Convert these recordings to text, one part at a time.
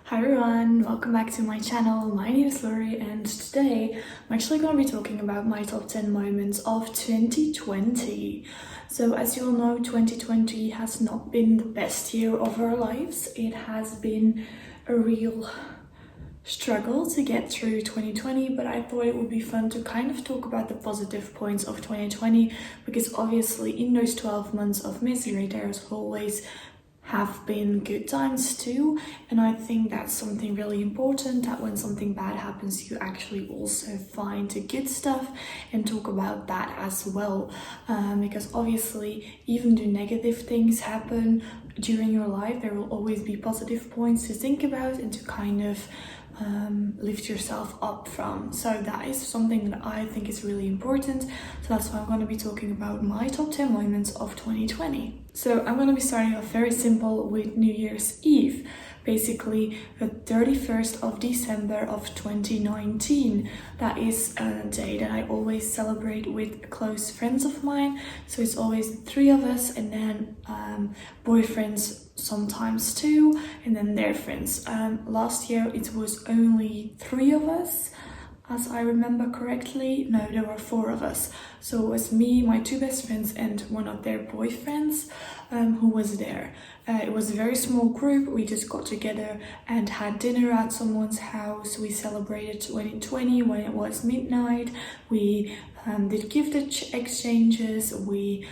Hi everyone, welcome back to my channel. My name is Lori and today I'm actually going to be talking about my top 10 moments of 2020. So as you all know, 2020 has not been the best year of our lives. It has been a real struggle to get through 2020, but I thought it would be fun to kind of talk about the positive points of 2020 because obviously in those 12 months of misery there's always have been good times too, and I think that's something really important, that when something bad happens you actually also find the good stuff and talk about that as well, because obviously even though negative things happen during your life there will always be positive points to think about and to kind of lift yourself up from. So that is something that I think is really important. So that's why I'm going to be talking about my top 10 moments of 2020. So I'm going to be starting off very simple with New Year's Eve. Basically the 31st of December of 2019. That is a day that I always celebrate with close friends of mine. So it's always the three of us and then boyfriends sometimes two, and then their friends. Last year it was only three of us, as I remember correctly. No, there were four of us. So it was me, my two best friends, and one of their boyfriends who was there. It was a very small group. We just got together and had dinner at someone's house. We celebrated 2020 when it was midnight. We did gift exchanges. We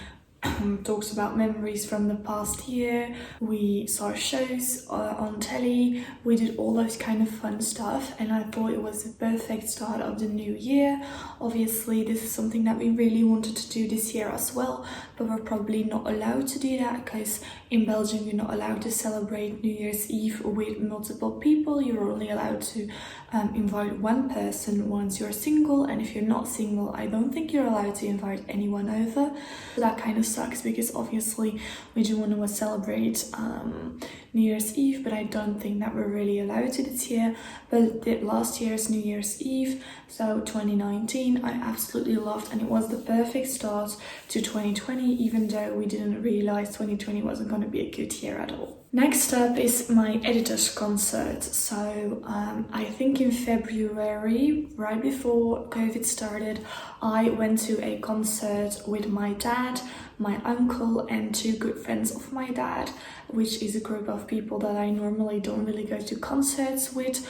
talks about memories from the past year. We saw shows on telly. We did all those kind of fun stuff, and I thought it was the perfect start of the new year. Obviously this is something that we really wanted to do this year as well, but we're probably not allowed to do that because in Belgium you're not allowed to celebrate New Year's Eve with multiple people. You're only allowed to invite one person once you're single, and if you're not single I don't think you're allowed to invite anyone over. So that kind of sucks because obviously we do want to celebrate New Year's Eve, but I don't think that we're really allowed to this year. But last year's New Year's Eve, so 2019, I absolutely loved, and it was the perfect start to 2020, even though we didn't realize 2020 wasn't going to be a good year at all. Next up is my editor's concert. So I think in February, right before COVID started, I went to a concert with my dad, my uncle and two good friends of my dad, which is a group of people that I normally don't really go to concerts with.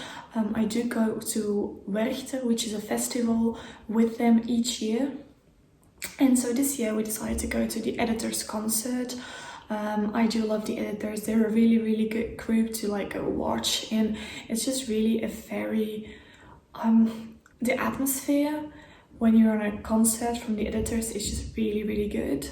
I do go to Werchter, which is a festival, with them each year. And so this year we decided to go to the editor's concert. I do love the editors. They're a really good group to go watch, and it's just really a very the atmosphere when you're on a concert from the editors is just really good,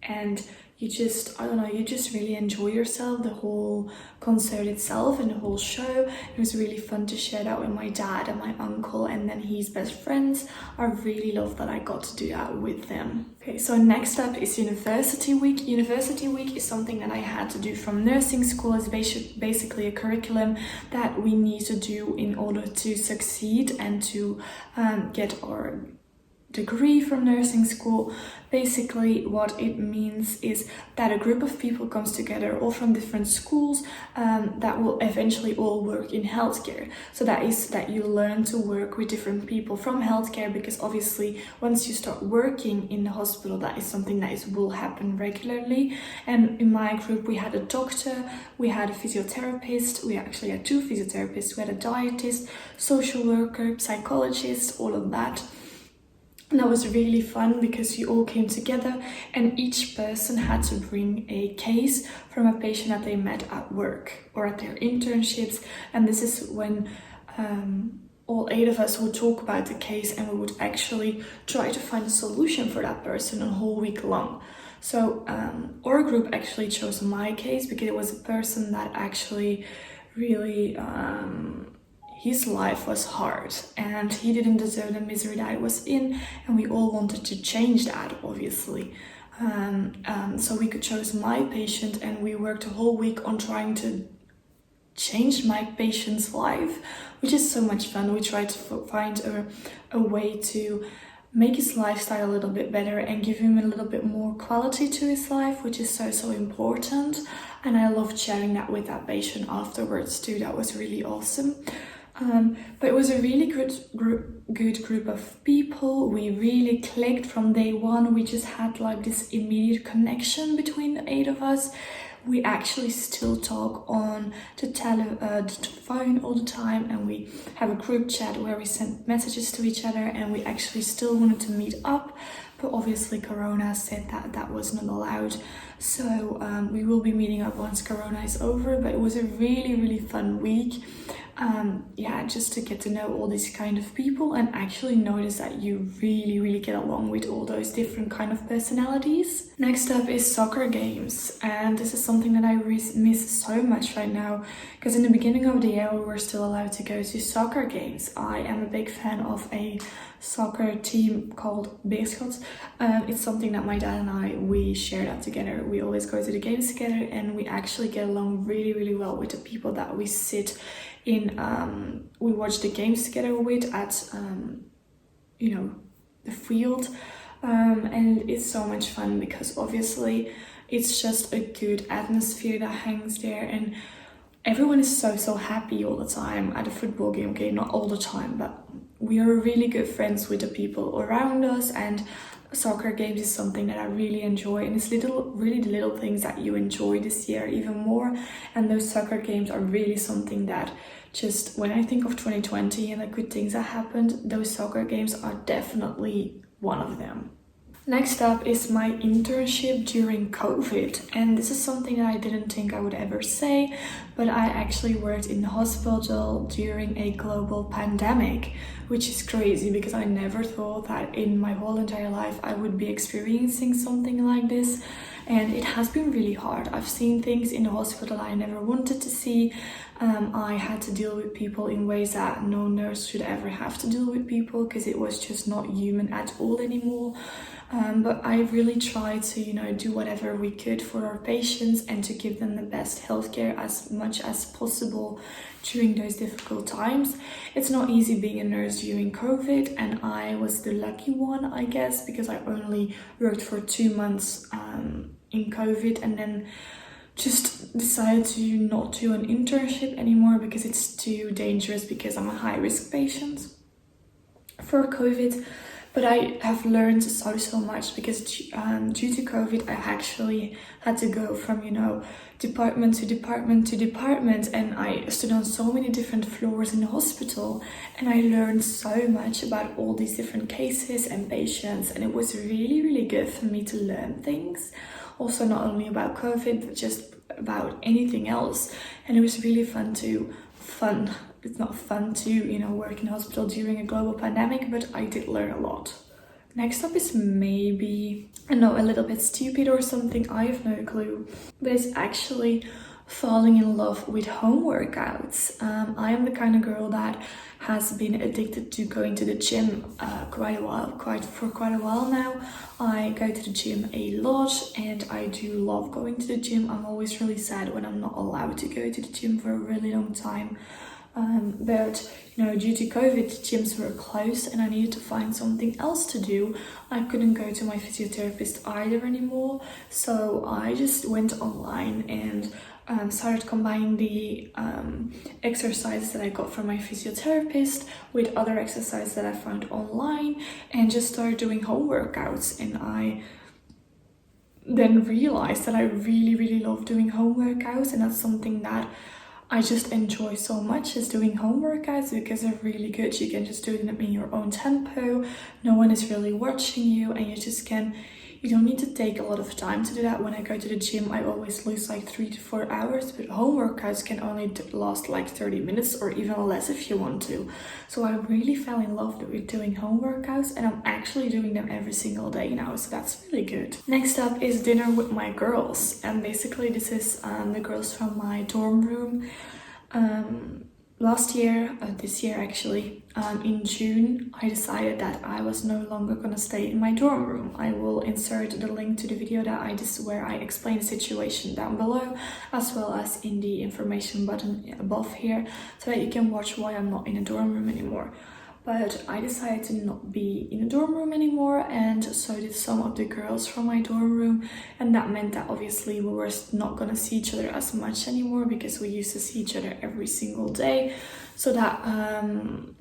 and you just, I don't know, you just really enjoy yourself, the whole concert itself and the whole show. It was really fun to share that with my dad and my uncle and then his best friends. I really love that I got to do that with them. Okay, so next up is University Week. University Week is something that I had to do from nursing school. It's basically a curriculum that we need to do in order to succeed and to get our degree from nursing school. Basically what it means is that a group of people comes together all from different schools that will eventually all work in healthcare. So that is that you learn to work with different people from healthcare, because obviously once you start working in the hospital that is something that will happen regularly. And in my group we had a doctor, we had a physiotherapist, we actually had two physiotherapists, we had a dietist, social worker, psychologist, all of that. And that was really fun because you all came together and each person had to bring a case from a patient that they met at work or at their internships. And this is when all 8 of us would talk about the case and we would actually try to find a solution for that person a whole week long. So our group actually chose my case because it was a person that actually really his life was hard and he didn't deserve the misery that it was in, and we all wanted to change that, obviously. So we could choose my patient and we worked a whole week on trying to change my patient's life, which is so much fun. We tried to find a way to make his lifestyle a little bit better and give him a little bit more quality to his life, which is so important. and I loved sharing that with that patient afterwards too. That was really awesome. But it was a really good group of people. We really clicked from day one. We just had like this immediate connection between the 8 of us. We actually still talk on the phone all the time, and we have a group chat where we send messages to each other, and we actually still wanted to meet up, but obviously Corona said that that was not allowed. So we will be meeting up once Corona is over, but it was a really fun week. Yeah, just to get to know all these kind of people and actually notice that you really get along with all those different kind of personalities. Next up is soccer games, and this is something that I miss so much right now, because in the beginning of the year we were still allowed to go to soccer games. I am a big fan of a soccer team called Beerschot. It's something that my dad and we share that together. We always go to the games together, and we actually get along really well with the people that we sit in. We watch the games together with at you know, the field, and it's so much fun because obviously it's just a good atmosphere that hangs there, and everyone is so happy all the time at a football game. Okay, not all the time, but we are really good friends with the people around us, and soccer games is something that I really enjoy, and it's really the little things that you enjoy this year even more. And those soccer games are really something that, just when I think of 2020 and the good things that happened, those soccer games are definitely one of them. Next up is my internship during COVID, and this is something that I didn't think I would ever say, but I actually worked in the hospital during a global pandemic, which is crazy because I never thought that in my whole entire life I would be experiencing something like this, and it has been really hard. I've seen things in the hospital I never wanted to see. I had to deal with people in ways that no nurse should ever have to deal with people, because it was just not human at all anymore. But I really tried to, you know, do whatever we could for our patients and to give them the best healthcare as much as possible during those difficult times. It's not easy being a nurse during COVID, and I was the lucky one, I guess, because I only worked for 2 months in COVID, and then just decided to not do an internship anymore because it's too dangerous, because I'm a high-risk patient for COVID. But I have learned so much, because due to COVID I actually had to go from, you know, department to department, and I stood on so many different floors in the hospital, and I learned so much about all these different cases and patients, and it was really good for me to learn things. Also, not only about COVID, but just about anything else. And it was really it's not fun to, you know, work in a hospital during a global pandemic, but I did learn a lot. Next up is maybe, I know, a little bit stupid or something, I have no clue, but it's actually falling in love with home workouts. I am the kind of girl that has been addicted to going to the gym for quite a while now. I go to the gym a lot, and I do love going to the gym. I'm always really sad when I'm not allowed to go to the gym for a really long time. But you know, due to COVID, gyms were closed and I needed to find something else to do. I couldn't go to my physiotherapist either anymore, so I just went online and started combining the exercises that I got from my physiotherapist with other exercises that I found online, and just started doing home workouts. And I then realized that I really love doing home workouts, and that's something that I just enjoy so much, is doing home workouts, because they're really good. You can just do them in your own tempo, no one is really watching you, and you don't need to take a lot of time to do that. When I go to the gym, I always lose like 3 to 4 hours, but home workouts can only last like 30 minutes or even less if you want to. So I really fell in love with doing home workouts, and I'm actually doing them every single day now, so that's really good. Next up is dinner with my girls, and basically this is the girls from my dorm room. This year actually, in June, I decided that I was no longer gonna stay in my dorm room. I will insert the link to the video where I explain the situation down below, as well as in the information button above here, so that you can watch why I'm not in a dorm room anymore. but I decided to not be in a dorm room anymore, and so did some of the girls from my dorm room, and that meant that obviously we were not gonna see each other as much anymore because we used to see each other every single day. So that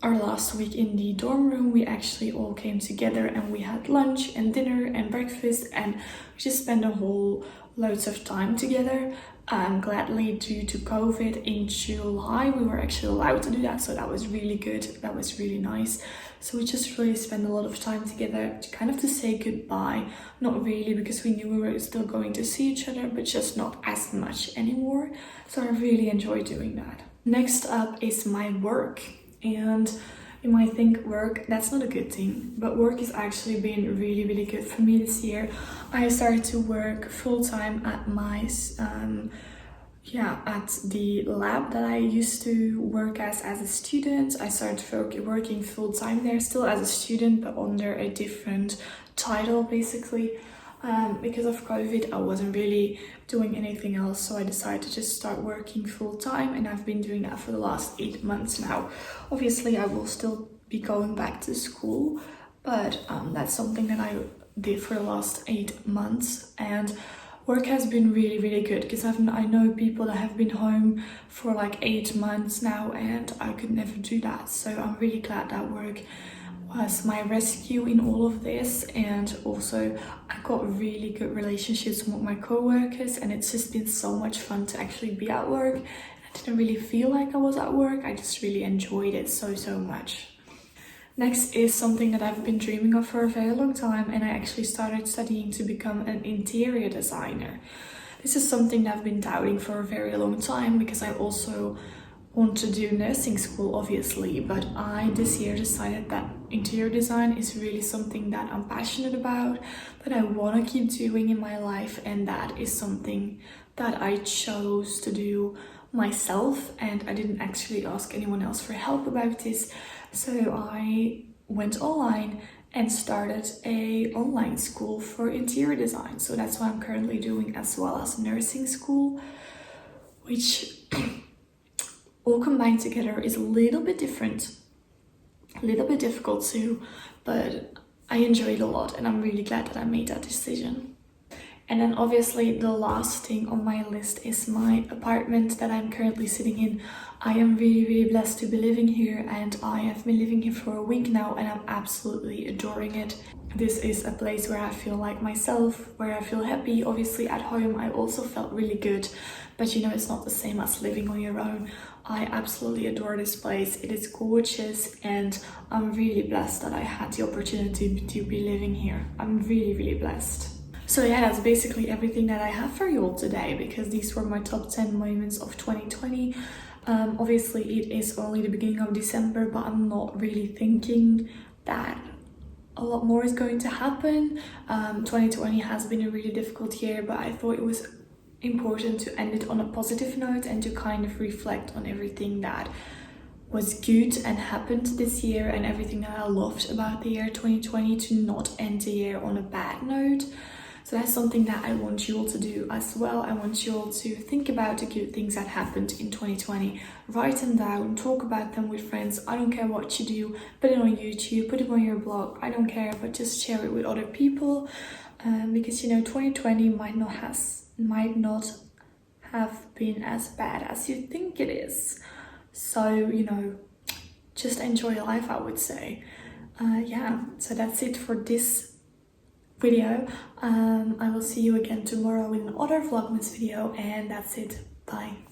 our last week in the dorm room, we actually all came together and we had lunch and dinner and breakfast, and we just spent a whole loads of time together. Gladly, due to COVID, in July we were actually allowed to do that, so that was really good. That was really nice. So we just really spent a lot of time together to kind of to say goodbye. Not really, because we knew we were still going to see each other, but just not as much anymore. So I really enjoy doing that. Next up is my work, and you might think work, that's not a good thing, but work has actually been really good for me this year. I started to work full-time at my at the lab that I used to work as a student. I started working full-time there, still as a student, but under a different title basically. Because of COVID, I wasn't really doing anything else, so I decided to just start working full-time, and I've been doing that for the last 8 months now. Obviously, I will still be going back to school, but that's something that I did for the last 8 months, and work has been really good, because I know people that have been home for like 8 months now, and I could never do that. So I'm really glad that work was my rescue in all of this, and also I got really good relationships with my co-workers, and it's just been so much fun to actually be at work. I didn't really feel like I was at work, I just really enjoyed it so much. Next is something that I've been dreaming of for a very long time, and I actually started studying to become an interior designer. This is something that I've been doubting for a very long time, because I also want to do nursing school obviously, but I this year decided that interior design is really something that I'm passionate about, that I want to keep doing in my life, and that is something that I chose to do myself, and I didn't actually ask anyone else for help about this. So I went online and started a online school for interior design. So that's what I'm currently doing, as well as nursing school, which all combined together is a little bit different, a little bit difficult too, but I enjoy it a lot, and I'm really glad that I made that decision. And then obviously the last thing on my list is my apartment that I'm currently sitting in. I am really blessed to be living here, and I have been living here for a week now, and I'm absolutely adoring it. This is a place where I feel like myself, where I feel happy. Obviously at home I also felt really good, but you know, it's not the same as living on your own. I absolutely adore this place. It is gorgeous, and I'm really blessed that I had the opportunity to be living here. I'm really blessed. So yeah, that's basically everything that I have for you all today, because these were my top 10 moments of 2020. Obviously it is only the beginning of December, but I'm not really thinking that a lot more is going to happen. 2020 has been a really difficult year, but I thought it was important to end it on a positive note and to kind of reflect on everything that was good and happened this year, and everything that I loved about the year 2020, to not end the year on a bad note. So that's something that I want you all to do as well. I want you all to think about the good things that happened in 2020. Write them down, talk about them with friends. I don't care what you do. Put it on YouTube, put it on your blog. I don't care, but just share it with other people. Because you know, 2020 might not have been as bad as you think it is. So, you know, just enjoy life, I would say. Yeah, so that's it for this video. I will see you again tomorrow with another Vlogmas video, and that's it. Bye.